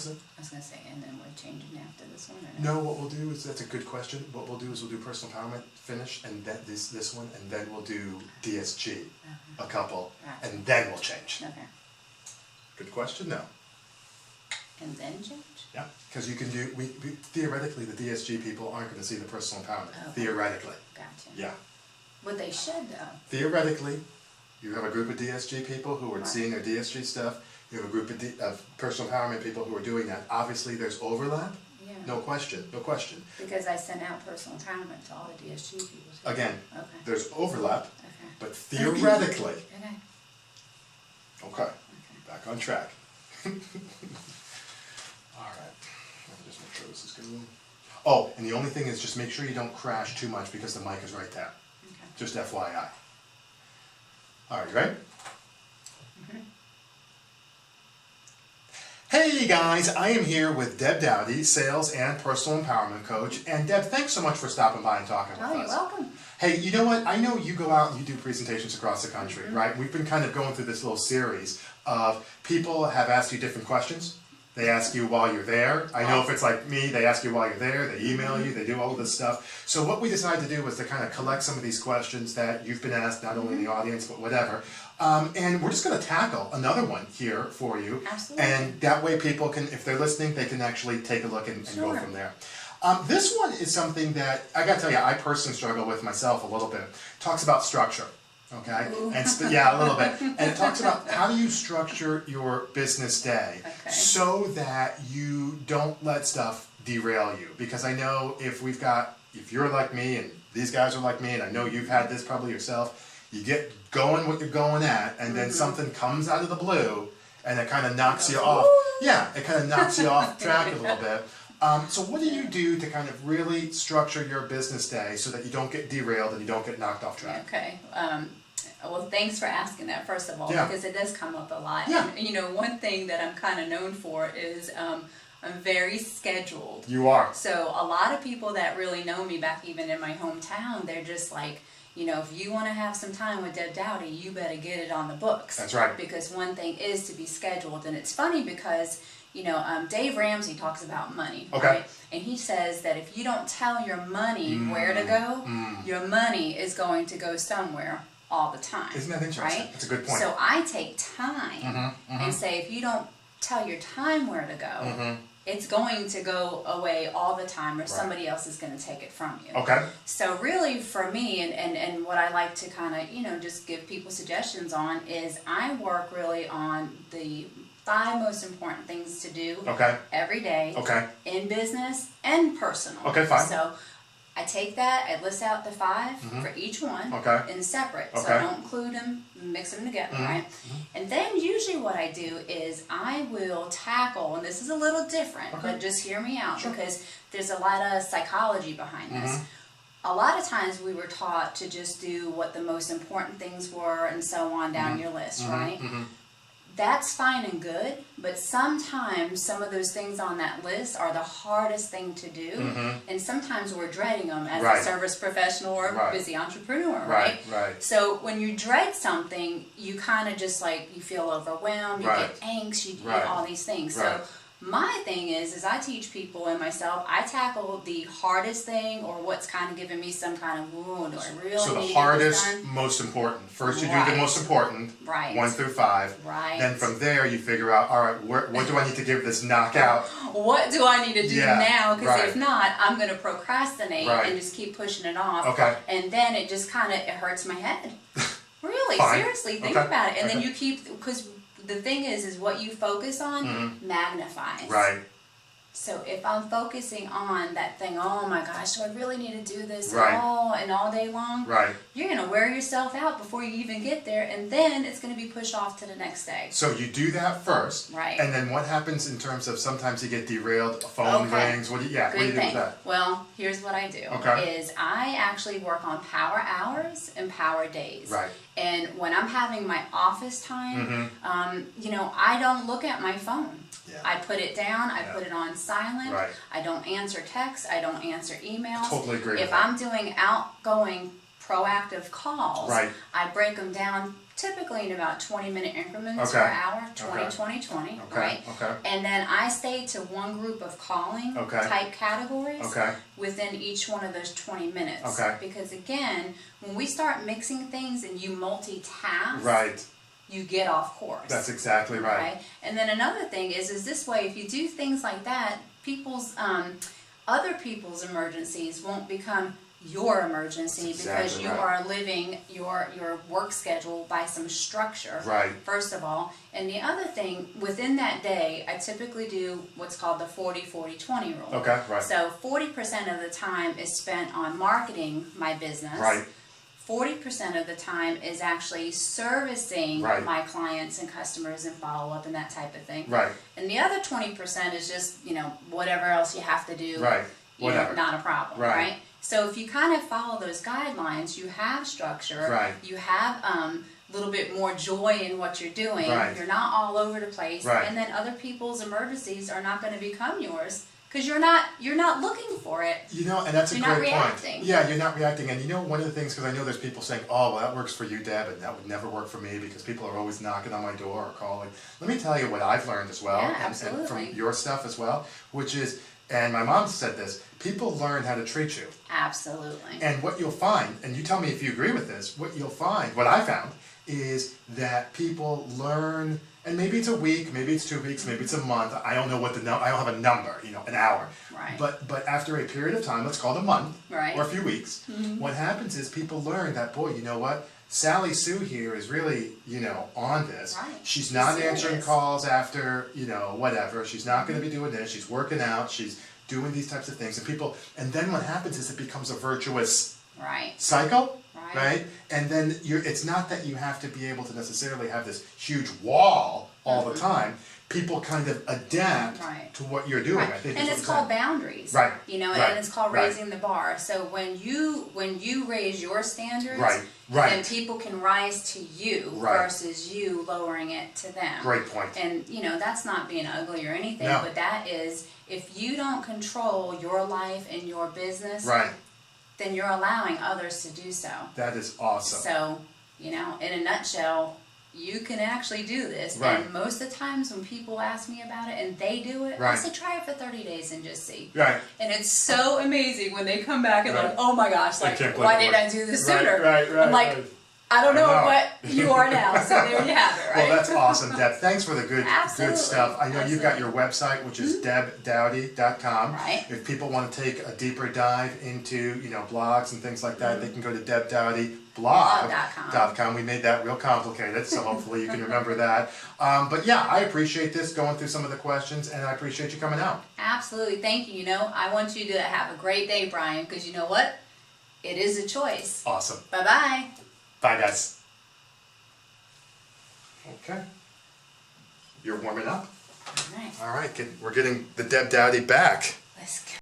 was it? I was going to say, and then we're changing after this one? Or No, what we'll do is, that's a good question. What we'll do is we'll do personal empowerment, finish, and then this one, and then we'll do DSG, a couple, Gotcha. and then we'll change. Okay. Good question, no. And then change? Yeah, because you can do, we theoretically, the DSG people aren't going to see the personal empowerment. Okay. Theoretically. Gotcha. Yeah. Well, they should, though. Theoretically, you have a group of DSG people who are Right. seeing their DSG stuff. You have a group of personal empowerment people who are doing that. Obviously, there's overlap. Yeah. No question, no question. Because I sent out personal empowerment to all the DSG people, too. Again, Okay. there's overlap, Okay. but theoretically, Okay. okay, back on track. All right, let me just make sure this is good. Oh, and the only thing is just make sure you don't crash too much because the mic is right there. Okay. Just FYI. All right, you ready? Hey guys, I am here with Deb Dowdy, Sales and Personal Empowerment Coach. And Deb, thanks so much for stopping by and talking with us. Oh, you're welcome. Hey, you know what? I know you go out and you do presentations across the country, right? We've been kind of going through this little series of people have asked you different questions. They ask you while you're there. I know if it's like me, they ask you while you're there, they email you, they do all of this stuff. So what we decided to do was to kind of collect some of these questions that you've been asked, not only in the audience, but whatever. And we're just going to tackle another one here for you. Absolutely. And that way people can, if they're listening, they can actually take a look and go from there. This one is something that, I got to tell you, I personally struggle with myself a little bit. Talks about structure. Okay, and yeah, a little bit, and it talks about how do you structure your business day so that you don't let stuff derail you. Because I know if you're like me and these guys are like me, and I know you've had this probably yourself, you get going what you're going at, and then something comes out of the blue, and it kind of knocks you off. Yeah, it kind of knocks you off track a little bit. So what do you do to kind of really structure your business day so that you don't get derailed and you don't get knocked off track? Okay. Well, thanks for asking that, first of all, because it does come up a lot. Yeah. And, you know, one thing that I'm kind of known for is I'm very scheduled. You are. So a lot of people that really know me back even in my hometown, they're just like, you know, if you want to have some time with Deb Dowdy, you better get it on the books. That's right. Because one thing is to be scheduled. And it's funny because, you know, Dave Ramsey talks about money, right? And he says that if you don't tell your money where to go, your money is going to go somewhere all the time. Isn't that interesting? Right? That's a good point. So I take time and say, if you don't tell your time where to go, it's going to go away all the time, or somebody else is going to take it from you. Okay. So really for me, and what I like to kind of, you know, just give people suggestions on is I work really on the 5 most important things to do every day in business and personal. Okay, fine. So I take that, I list out the 5 for each one in separate. So I don't include them, mix them together, right? And then usually what I do is I will tackle, and this is a little different, but just hear me out because there's a lot of psychology behind this. A lot of times we were taught to just do what the most important things were and so on down your list, right? That's fine and good, but sometimes some of those things on that list are the hardest thing to do, and sometimes we're dreading them as a service professional or a busy entrepreneur, right? So when you dread something, you kind of just like, you feel overwhelmed, you get angst, you get all these things. So my thing is I teach people and myself, I tackle the hardest thing or what's kind of giving me some kind of wound, or I really So need the to hardest, get this done. most important. First you do the most important, 1 through 5. Then from there you figure out, all right, what do I need to give this knockout? What do I need to do now? Because if not, I'm going to procrastinate and just keep pushing it off. And then it just kind of, it hurts my head. Really, seriously, think about it. And then you keep, because the thing is what you focus on magnifies. So if I'm focusing on that thing, oh my gosh, do I really need to do this all day long? You're going to wear yourself out before you even get there, and then it's going to be pushed off to the next day. So you do that first, and then what happens in terms of sometimes you get derailed, a phone rings, what do you do with that? Well, here's what I do, is I actually work on power hours and power days. And when I'm having my office time, you know, I don't look at my phone. I put it down, I put it on silent, I don't answer texts, I don't answer emails. Totally agree If I'm doing outgoing proactive calls, I break them down typically in about 20-minute increments Okay. per hour, 20, Okay. 20, 20, Okay. right? Okay. And then I stay to one group of calling Okay. type categories Okay. within each one of those 20 minutes. Okay. Because again, when we start mixing things and you multitask, Right. you get off course. That's exactly right. Okay? And then another thing is this way, if you do things like that, other people's emergencies won't become your emergency because you are living your work schedule by some structure, right, first of all. And the other thing, within that day, I typically do what's called the 40-40-20 rule. Okay, right. So 40% of the time is spent on marketing my business. Right. 40% of the time is actually servicing right. my clients and customers and follow up and that type of thing. Right. And the other 20% is just, whatever else you have to do. Right. Whatever. Not a problem, right? So if you kind of follow those guidelines, you have structure. Right. You have a little bit more joy in what you're doing. Right. You're not all over the place. Right. And then other people's emergencies are not going to become yours. Because you're not looking for it. And that's a great point. Yeah, you're not reacting. And one of the things, because I know there's people saying, oh, well, that works for you, Deb, and that would never work for me because people are always knocking on my door or calling. Let me tell you what I've learned as well, Yeah, and from your stuff as well, which is, and my mom said this, people learn how to treat you. Absolutely. And what you'll find, and you tell me if you agree with this, what I found, is that people learn. And maybe it's a week, maybe it's 2 weeks, maybe it's a month. I don't know I don't have a number, an hour. Right. But after a period of time, let's call it a month right. or a few weeks, what happens is people learn that, boy, you know what? Sally Sue here is really, on this. Right. She's not answering calls after, whatever. She's not going to be doing this. She's working out. She's doing these types of things. And then what happens is it becomes a virtuous cycle. Right? And then it's not that you have to be able to necessarily have this huge wall all the time. People kind of adapt to what you're doing. I think and it's called boundaries. Right. And it's called raising the bar. So when you raise your standards, then people can rise to you versus you lowering it to them. Great point. And that's not being ugly or anything, but that is, if you don't control your life and your business, then you're allowing others to do so. That is awesome. So, in a nutshell, you can actually do this. And most of the times when people ask me about it and they do it, I say try it for 30 days and just see. Right. And it's so amazing when they come back and like, oh my gosh, like, why didn't I do this sooner? I'm like, I don't know what you are now, so there you have it, right? Well, that's awesome, Deb. Thanks for the good stuff. I know you've got your website, which is debdowdy.com. Right. If people want to take a deeper dive into, blogs and things like that, they can go to debdowdyblog.com. We made that real complicated, so hopefully you can remember that. But yeah, I appreciate this, going through some of the questions, and I appreciate you coming out. Absolutely. Thank you. I want you to have a great day, Brian, because you know what? It is a choice. Awesome. Bye-bye. Bye, guys. Okay. You're warming up? All right. All right. We're getting the Deb Dowdy back. Let's go.